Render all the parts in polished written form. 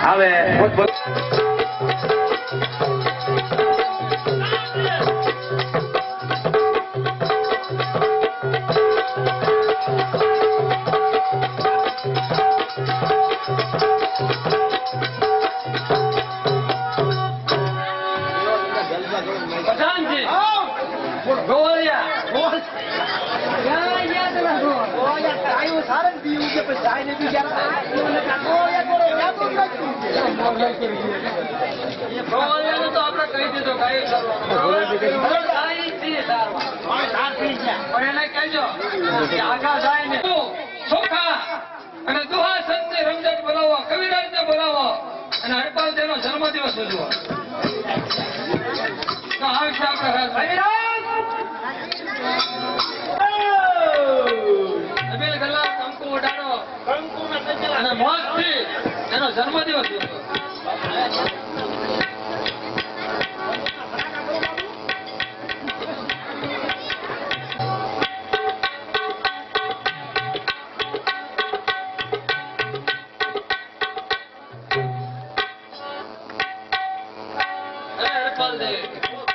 હવે રમઝટ બોલાવો, કવિરાજને બોલાવો અને હરપાલ તેનો જન્મદિવસ ઉજવો. તો આવશે આપણે અબીલ ગલા કંકુ ઉડાડો અને મોજથી એનો જન્મદિવસ ઉજવો.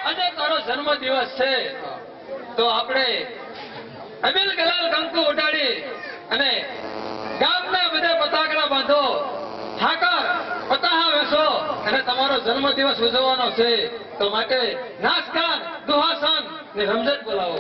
અને તારો જન્મ દિવસ છે તો આપણે અબીલ ગલાલ કંકુ ઉડાડી અને ગામના બધા પતાકડા બાંધો, ઠાકર પતાહા વેસો અને તમારો જન્મ દિવસ ઉજવવાનો છે. તો માટે નાચગાન, દુહાસન ને રમઝટ બોલાવો.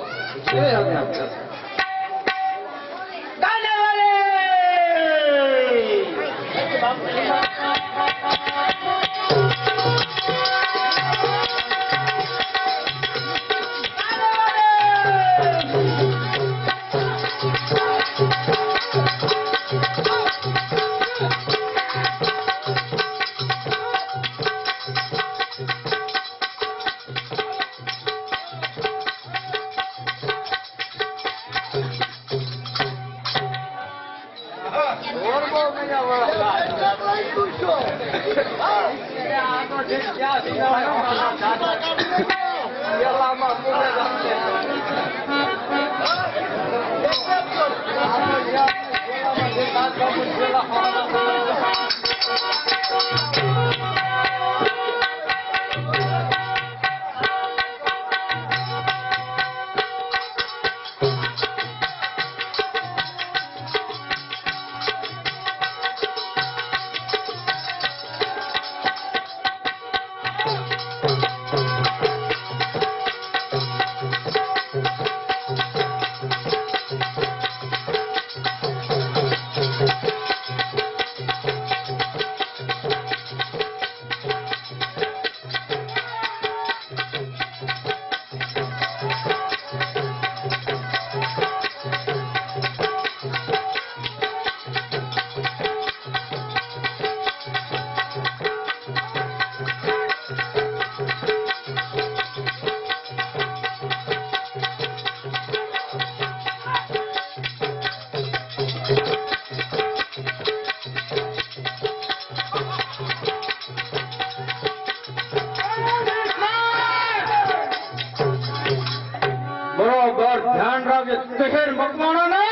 ધ્યાન રાખજે, શહેર મકવાણો ધણ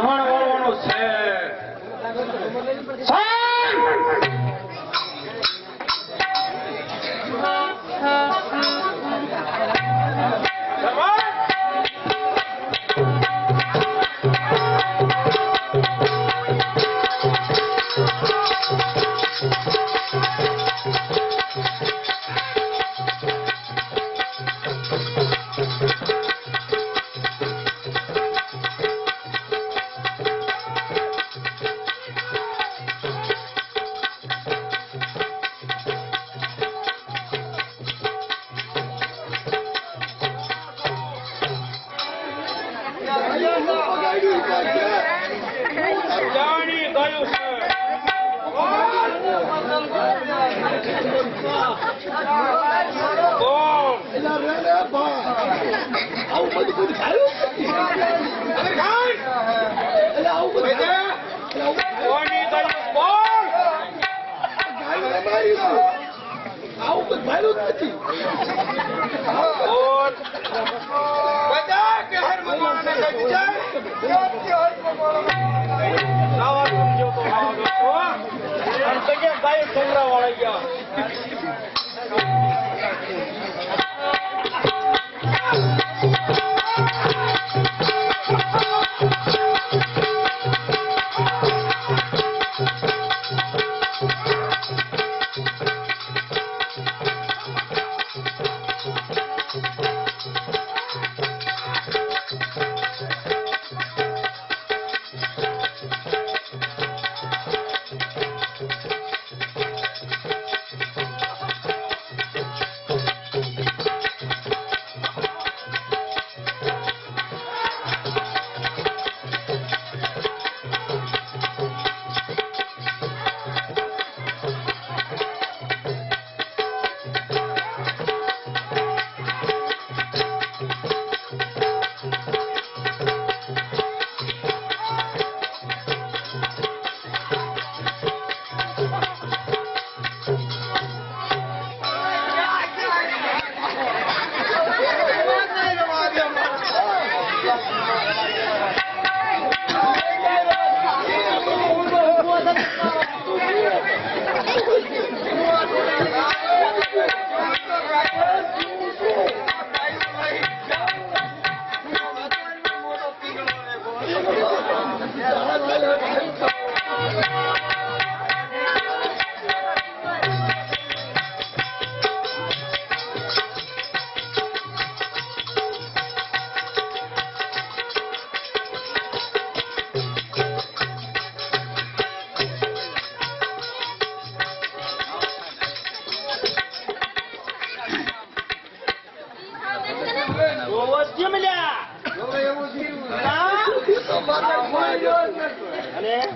વાળવાનો છે. જાણી ગયું છે. બધા ભાઈ છોકરા વાળા ગયા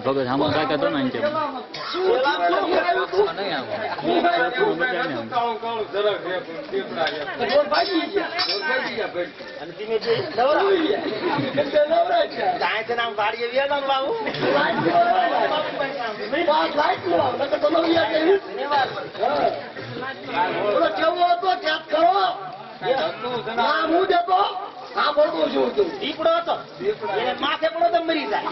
ભગત આમાં કાકા તો ને કેવો હતો ક્યાંક કરો હું જતો હા બોલતો છું તું દીપડો હતો એને માથે પડો તો મરી જાય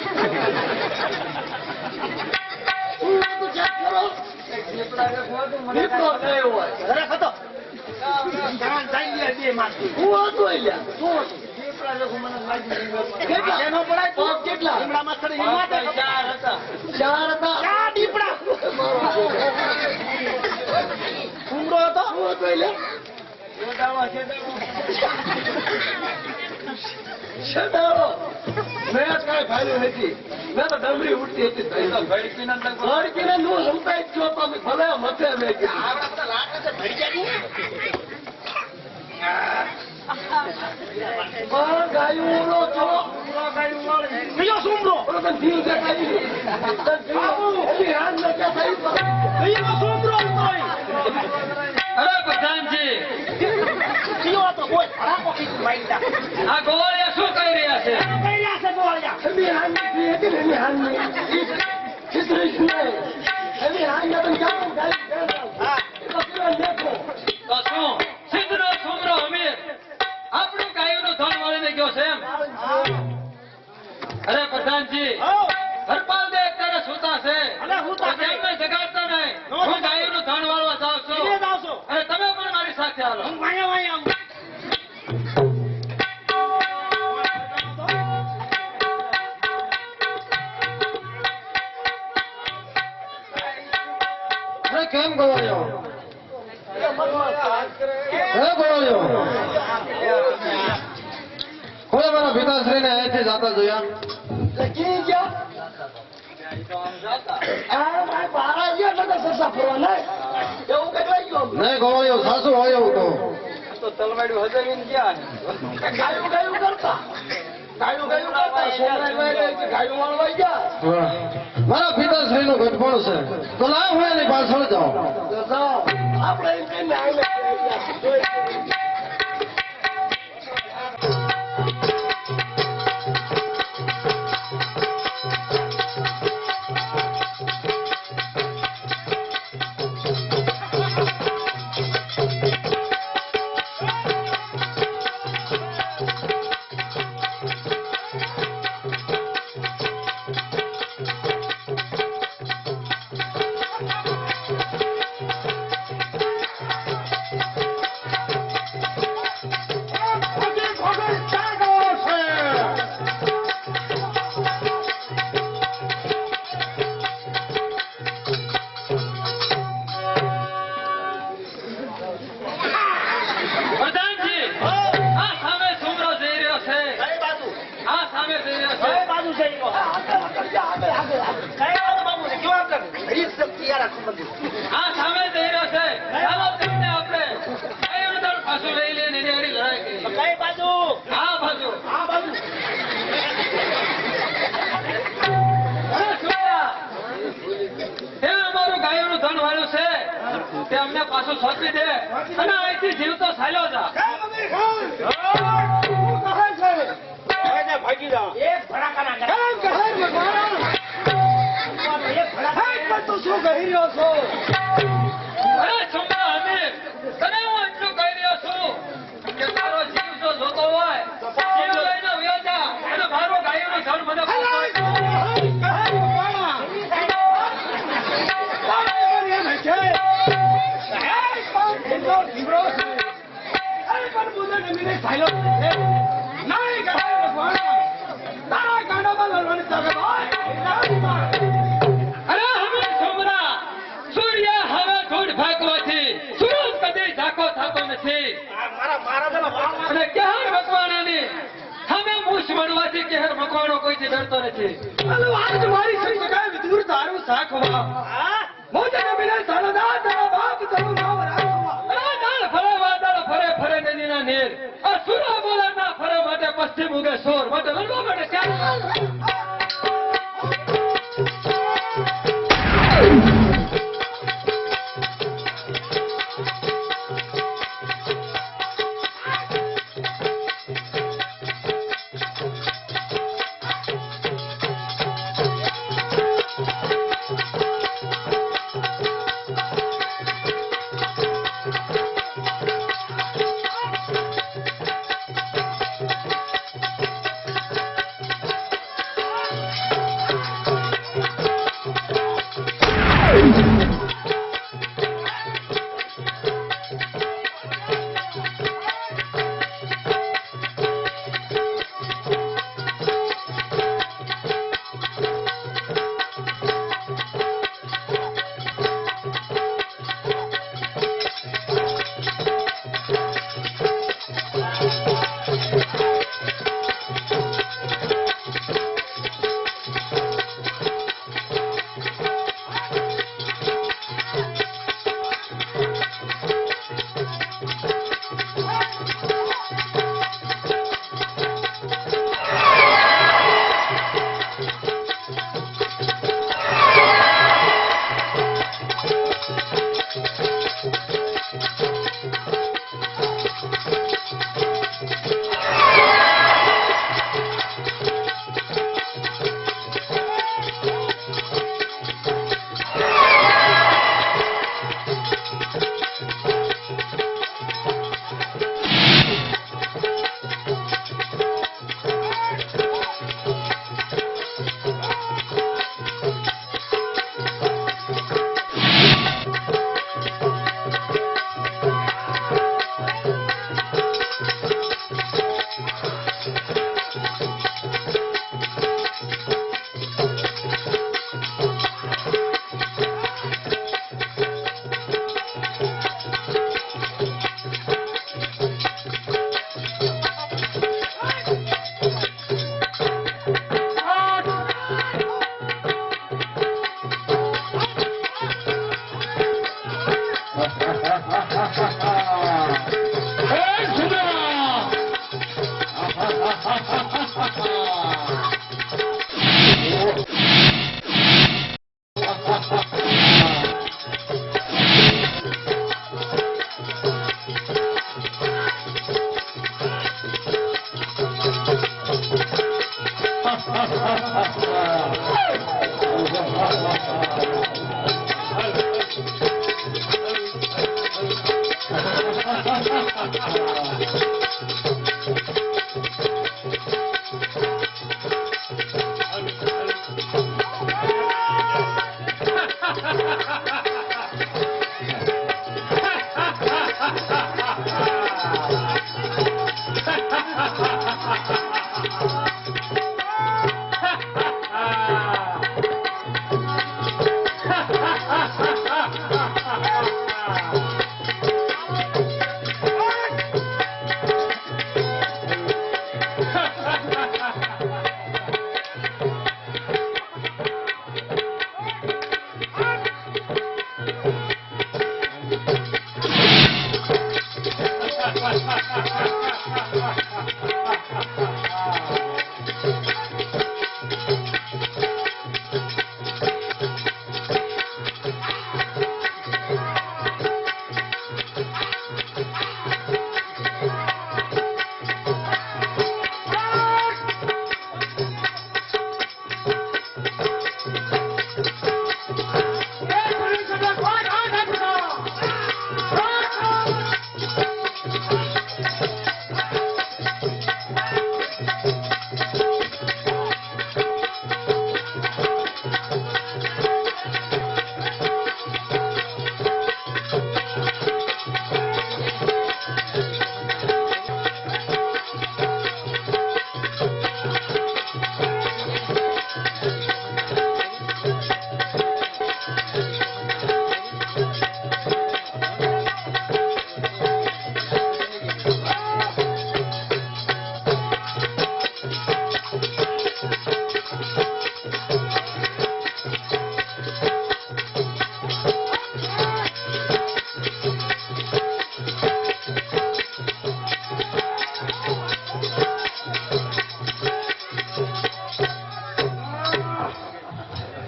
કુમડો હતો મેં કઈ ભાઈ નથી મેં તો ડમરી ઉઠતી હતી ભડકીને નું સંતાઈ જ છો તો ભલે મથે મેં કીધું ગાયું છો કયો સુમરો જીવ દેખાય સુમરો અરે પ્રધાનજી આ ગોવાળિયા શું કહી રહ્યા છે તો શું સિદ્ધનો છોકરો અમીર આપણું ગાયોનું ધન વાળીને ગયો છે એમ અરે પ્રધાનજી હરપાલ દે અત્યારે સૂતા છે તેમને જગાડતા નહીં હું ગાયોનું ધન વાળવા જાઉં છું અને તમે પણ મારી સાથે હાલો કેમ ગવાયો ગવાયો કોઈ મારા પિતાશ્રી ને અહીંથી જાતા જોયા નહીં ગવાયો સાસુ આવ્યો તો તલવાડ્યું હજાવી ગયા ગાયું ગાયું કરતા મારા પિતાશ્રી નું ઘટપણ છે તો લાવ હું એની પાછળ જાઉં રીત શક્તિ યાર સંબંધી આ સામે જઈ રહ્યો છે ચાલો તેમને આપણે કયું દળ પાછું લઈ લઈને એની હારી લડાઈ કરીએ કઈ બાજુ આ બાજુ આ બાજુ અરે સૂર્યા, તે અમારું ગાયોનું ધન વાળ્યું છે તે અમને પાછું સોંપી દે અને અહીંથી જીવતો ચાલ્યો જા. ભાગી જાઓ એક ભડાકાના શું કહી રહ્યો છો અરે છોકરા હમીર, તને હું એટલું કહી રહ્યો છું કે તારો જીવ જો જોતો હોય જીવ લઈને વયો જા અને મારું ગાયોનું ધન મને અરે હમીર છોકરા, સૂર્ય હવે ધૂળ ફાંકવાથી સૂરજ કદી ઝાંખો થતો નથી અને કહેર મકવાણાની સામે મૂછ મળવાથી કહેર મકવાણો કોઈથી ડરતો નથી. અરે દાળ ફરે વાદળ ફરે ફરે નદીના નીર આ સૂરા બોલા ના ફરે માટે પશ્ચિમ ઉગે સોર માટે લડવા માટે ક્યાં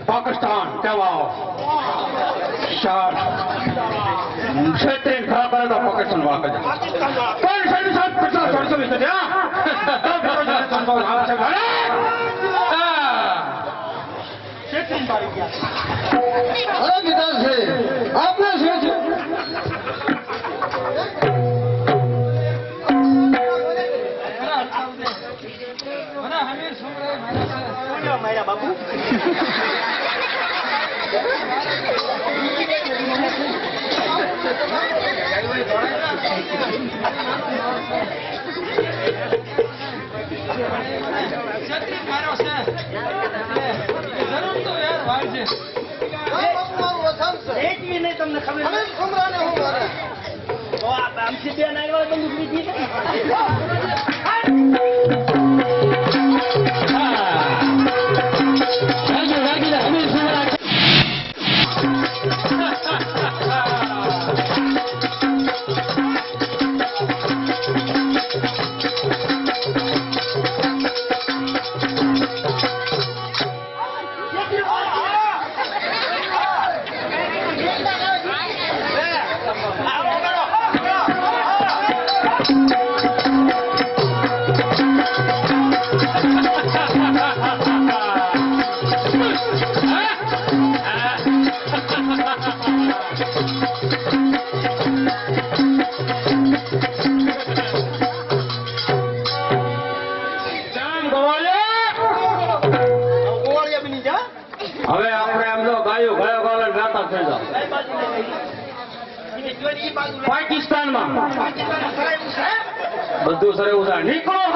पाकिस्तान दबाव शार क्षेत्र खड़ा करेगा पाकिस्तान वाकई कौन सा साथ पचास वर्ष में चले અરે વિધાન છે આપણે શું છે મારા બાપુ તમને ખબર તો આમથી બે નાયવા બંદૂક લીધી હવે આપણે એમ જો ગાયો ગયો ગાલે ગાતા થઈ જાવ પાકિસ્તાનમાં બધું સરે ઉધા નીકળો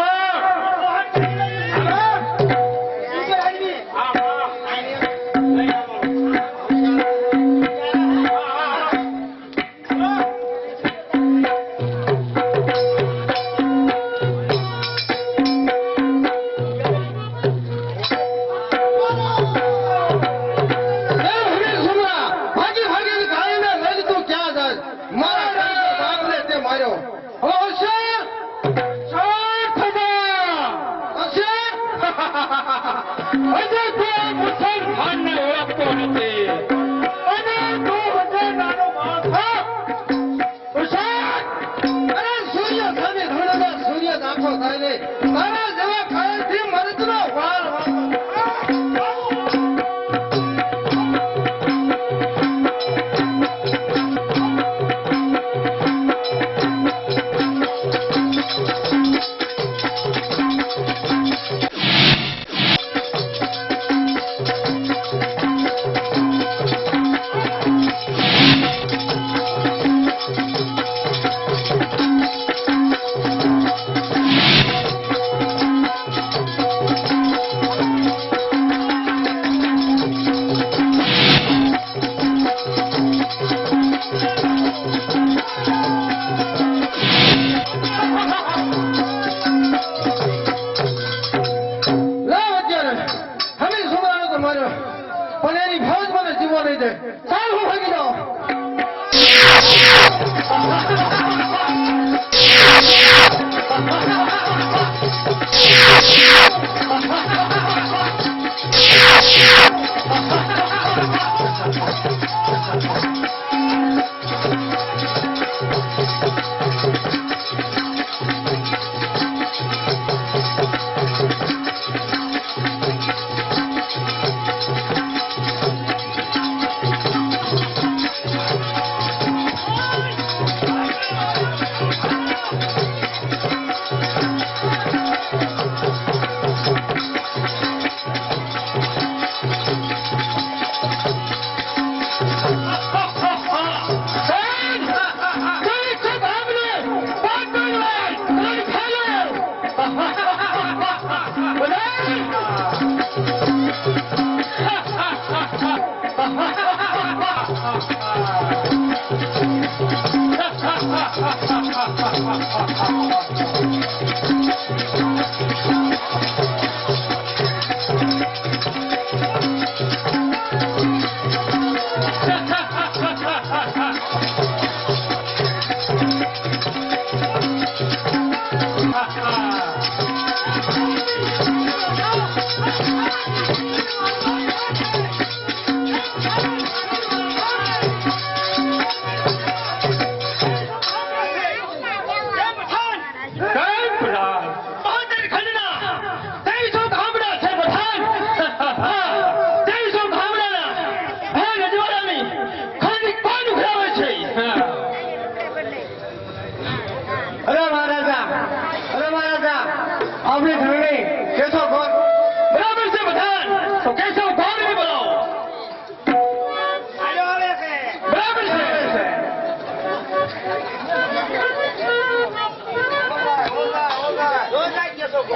એ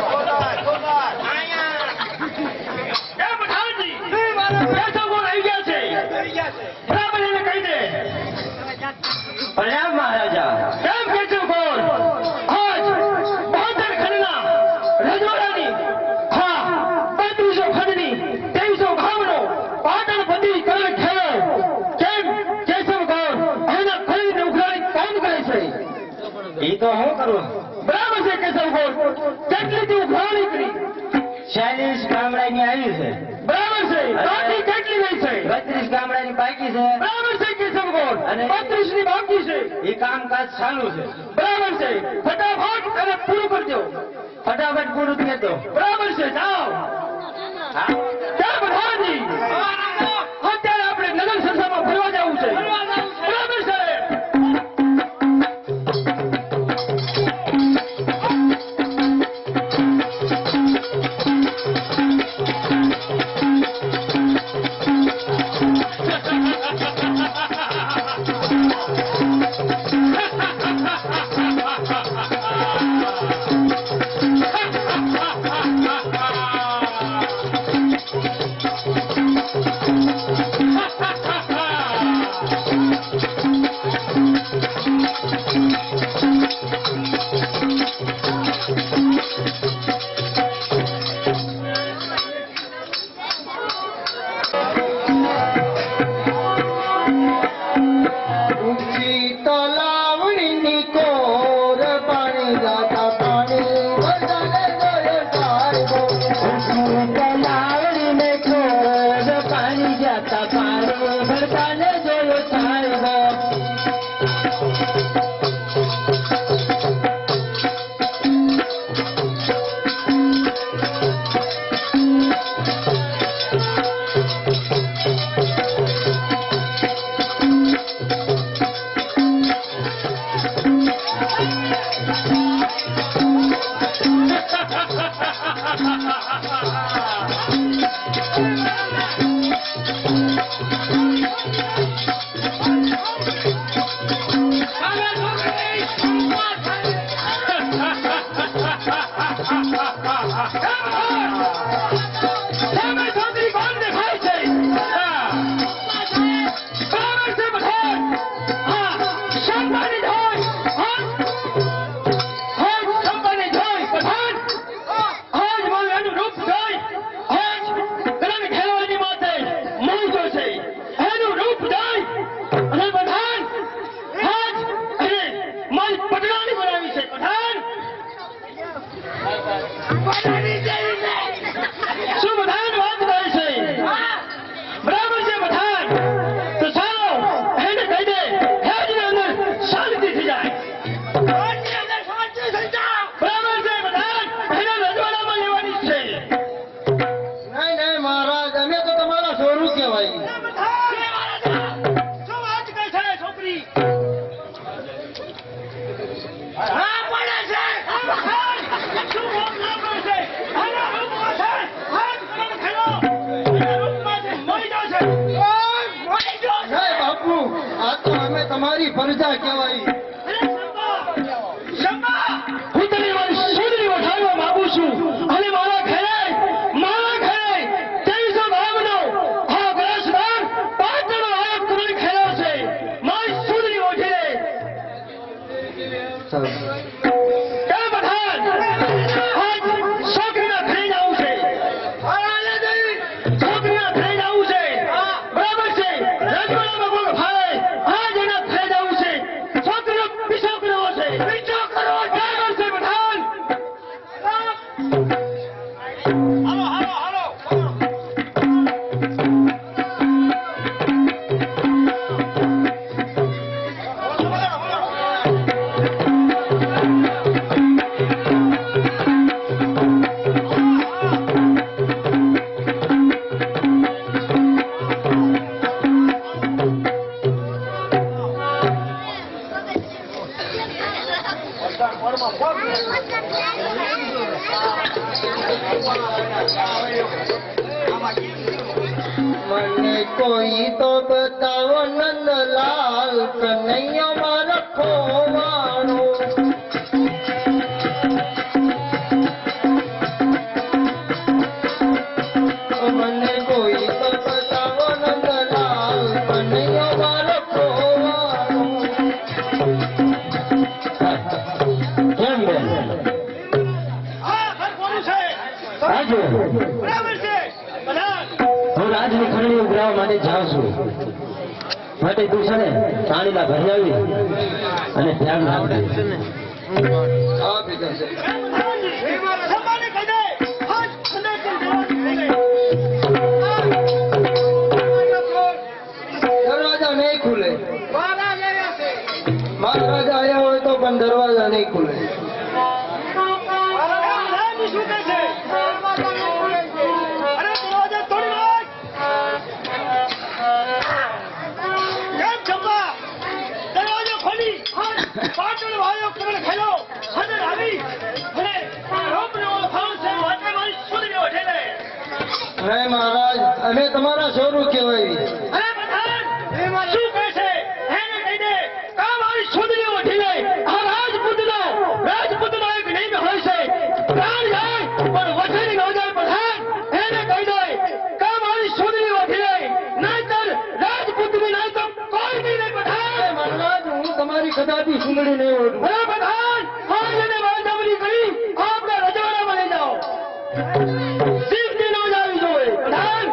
પઠાણજી, કેશવ ગોળ આવી ગયા છે. બરાબર એને કહી દે. પ્રણામ મહારાજા. કેમ કેશવ ગોળ? આજ 72 ખંડના રજવાડાની, હા 3200 ખંડની 2300 ગામનો પાટણપતિ કરણ ખેલો. કેમ કેશવ ગોળ એના ખરીદને ઉઘરાણી કામ કરે છે? એ તો હું કરું. બરાબર છે કેશવ ગોળ. કેટલી તું ઉઘરાણી કરી? 40 ગામડાની આવી છે. બરાબર છે. બાકી કેટલી રહી છે? 32 ગામડાની બાકી છે. બરાબર છે કેશવ ગોળ. અને 32 ની બાકી છે. એ કામકાજ ચાલુ છે. બરાબર છે. ફટાફટ અને પૂરું કરજો. ફટાફટ પૂરું થઈ દો. બરાબર છે. જાઓ. હા. ક્યાં બધાજી? અત્યારે આપણે નગર સંસ્થામાં ફરવા જવું છે. બરાબર છે. તમારી ફરજા કહેવાય. હું તને મારી સુંદરી વઠાવવા માંગુ છું અને મારા ઘરે 2300 ગામનો આ ગરજદાર પાટણનો આયોગ કરણ ખેલો છે. મારી સુંદરી ઓઢીને કેમ બધાન આજ છોકરીના ઘરે જવું છે. છોકરીના ઘરે જવું છે. બરાબર છે. રજવાડામાં કોઈ ભાઈ આજ એના ઘરે જવું છે. છોકરીનો પીછો કરવો છે. પીછો કરવો બરાબર છે બધાન. મને કોઈ તો બતાવો નંદલાલ કનૈયામાં રખોવાનો. બરાબર છે પ્રધાન. હું રાજની ખરણી ઉઘરાવવા માટે જાઉં છું. માટે તું છે ને પાણીના ઘરે આવી અને ધ્યાન રાખજે. હા પિતાશ્રી. સન્માને કહી દે. હાથ સંદેશ જવાની થઈ ગઈ. દરવાજા નહીં ખુલે. મહારાજા આવ્યા હોય તો પણ દરવાજા નહીં ખુલે. મહારાજ શું કહે છે? અરે દરવાજા તોડી નાખ. કેમ ચંપા? દરવાજો ખોલી પાટણ વાળો કમળ ખેલો અંદર આવી અને રોપનો ભાવ છે માટે મારી સુધીને ઓઠેલે. હે મહારાજ, અમે તમારા છોરું કહેવાય. અરે પ્રધાન શું કહે છે? એને કહી દે કા મારી સુધીને ઓઠેલે. આ રાજપૂતનો એક નિયમ હોય છે. પ્રાણ જાય પણ વઠેરી ન જાય. પ્રધાન એને કહી દે કા મારી સુધીને ઓઠેલે. નહીંતર રાજપૂતની નહીં તો કોઈ બી નહીં. પ્રધાન મહારાજ, હું તમારી કદાપી સુંદડી નહીં ઓઢું. અરે પ્રધાન આજ એને બાંધવણી કરી આપણા રજવાડામાં લઈ જાઓ. શીખથી ન જાવી જોઈએ. પ્રધાન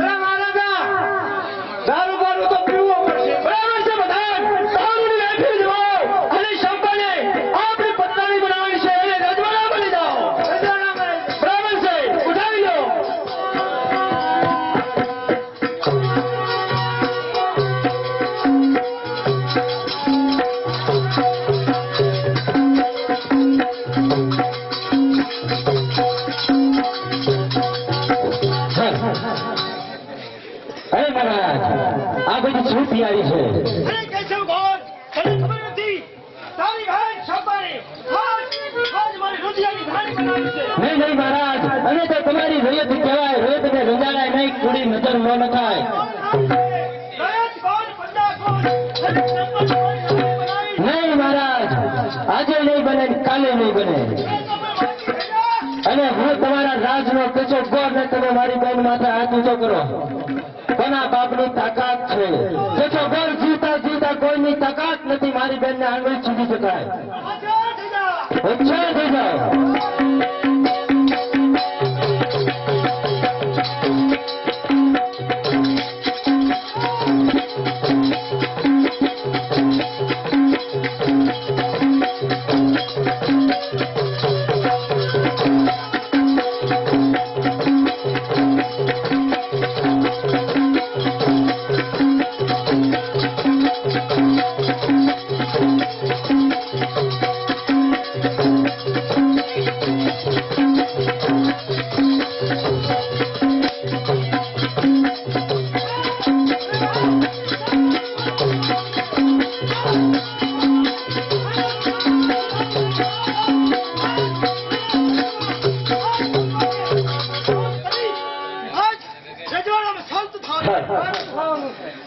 અરે મહારાજા દારૂ બારૂ તો પીવો પડશે. બરાબર છે પ્રધાન. દારૂની લાઠી જવાઓ અને શંપાને આપણી પત્તાની બનાવવાની છે. એને રજવાડામાં લઈ જાઓ. બરાબર છે, ઉઠાવી લો. અરે મહારાજ, આ બધી શું તૈયારી છે? અરે કેશવ ગોળ તને ખબર નથી? તારી બહેન શંપાને આજ મારી રોજિયાની ધારી બનાવી છે. નહીં નહીં મહારાજ, અમે તો તમારી રયત કહેવાય. રયતને રંજાડાય નહીં, કુડી નજર ન નખાય. નહીં મહારાજ, આજે નહીં બને ને કાલે નહીં બને. અને હું તમારા રાજનો કચો ગોર ને તમે મારી બેન માથે હાથ ઊંચો કરો. કોના બાપની તાકાત છે? કચો ગોર જીવતા જીવતા કોઈની તાકાત નથી મારી બેનને આંગળી ચૂકી શકાય. ઓછા થઈ જાઓ.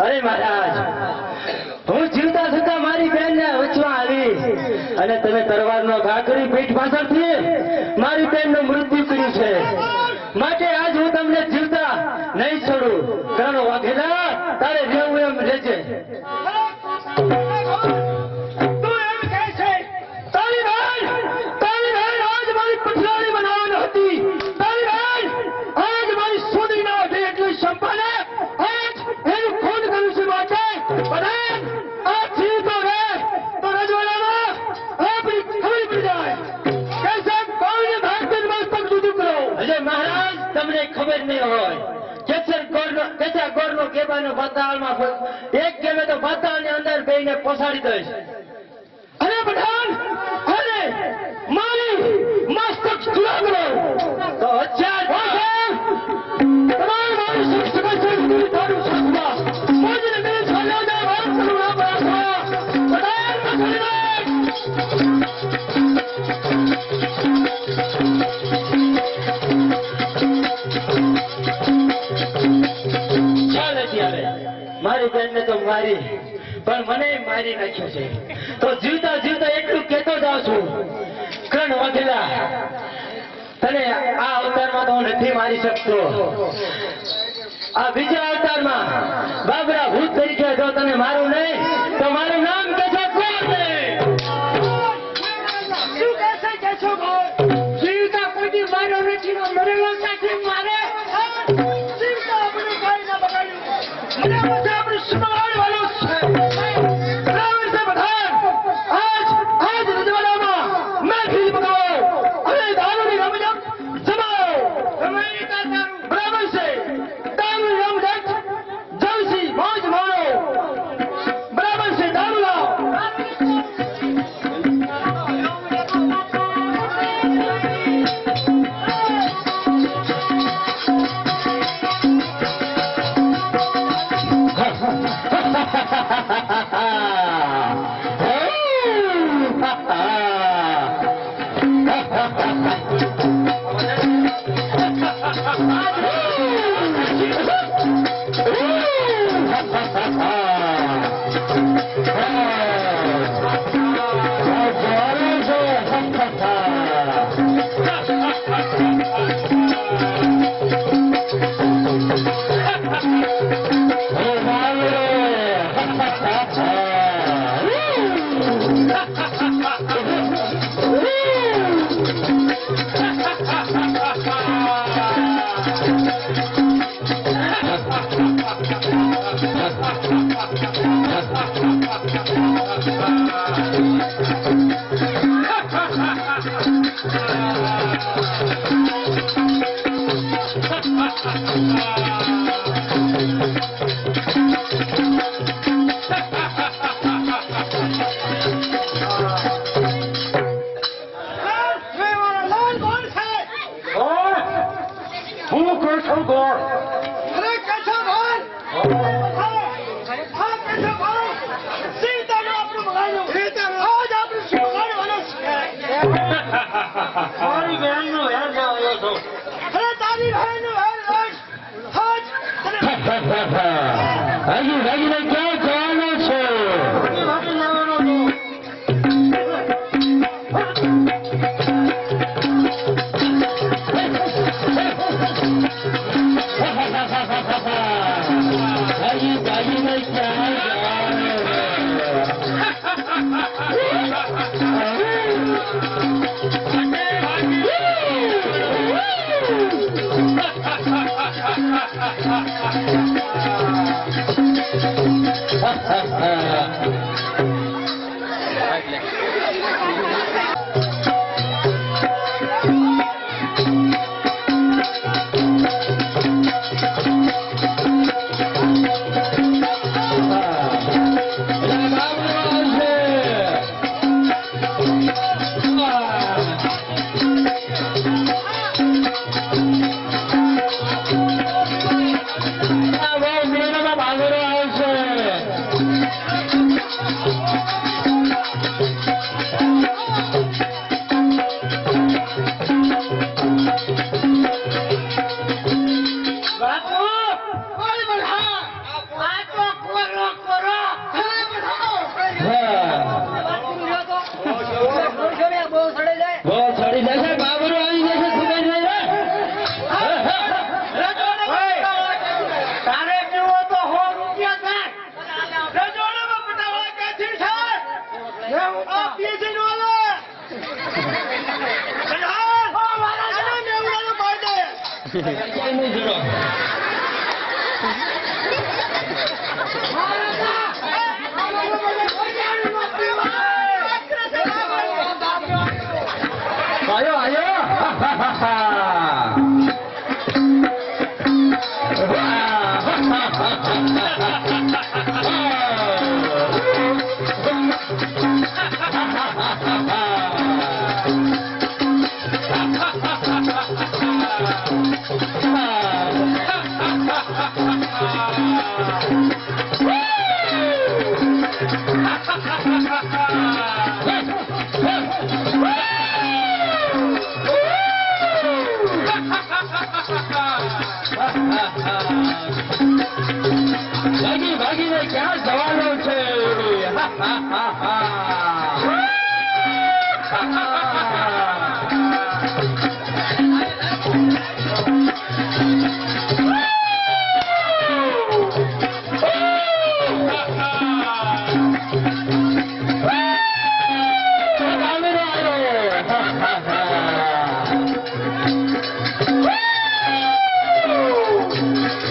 અરે મહારાજ, હું જીવતા છતાં મારી બેનને વચમાં આવી અને તમે તલવારનો ઘા કરી પીઠ પાછળથી મારી બેનનું મૃત્યુ કર્યું છે. માટે આજ હું તમને જીવતા નહીં છોડું. કારણ વાઘેલા તારે રહેવું એમ રહેજે. તું એમ કહે છે તારી બહેન આજ મારી પથરાણી બનાવવાની હતી. તારી બહેન આજ મારી સોદરી ના હતી. એટલે શંપાને આજ એનું ખૂન કર્યું છે. માટે પ્રધાન આ જીવતો રહે તો રજવાડામાં આપણી ખબર પડી જાય કે સાહેબ કોઈને ભારતમાં પગ જુદું કરો. અજય મહારાજ, તમને ખબર નહીં હોય. કેસર ગોરનો કેબાનો પાતાળમાં એક કેમે તો પાતાળની અંદર બેઈને પોસાડી દઈશ. અરે પ્રધાન અરે મારી મસ્તક ચૂડા કરો. તો હથિયાર તમારે મારી શિક્ષક છે તારું શકવા મોજને મેં છોડ્યા જાય વાત કરું ના પાછા. પ્રધાન પકડી લે. ચાલે ત્યારે મારી બેનને તો મારી, પણ મને મારી નાખ્યો છે. તો જીવતા જીવતા એટલું કહેતો જાઉં છું, કણ વાઘેલા, તને આ અવતારમાં તો હું નથી મારી શકતો. આ બીજા અવતારમાં બાબરા ભૂત તરીકે જો તને મારું નહીં તો મારું નામ કેશવ ગોર નહીં. શું કહે છે કેશવ ગોળ?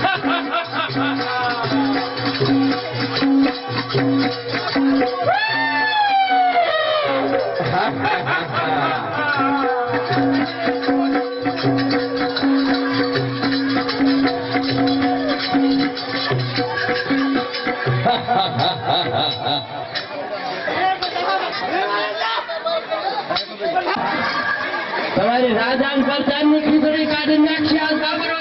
Ha ha ha ha ha! તમારી રાજાન પરચારની ખીચડી કાઢી નાખી આ ગામરો.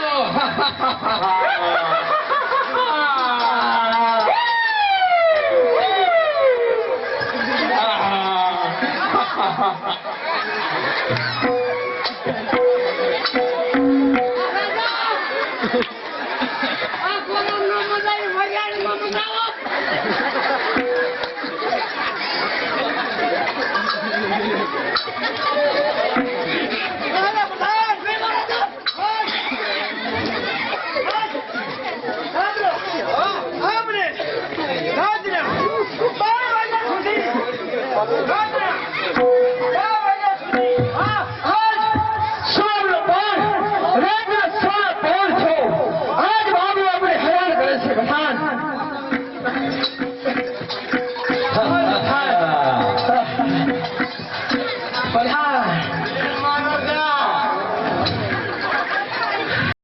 રાજને 12 વાગ્યા સુધી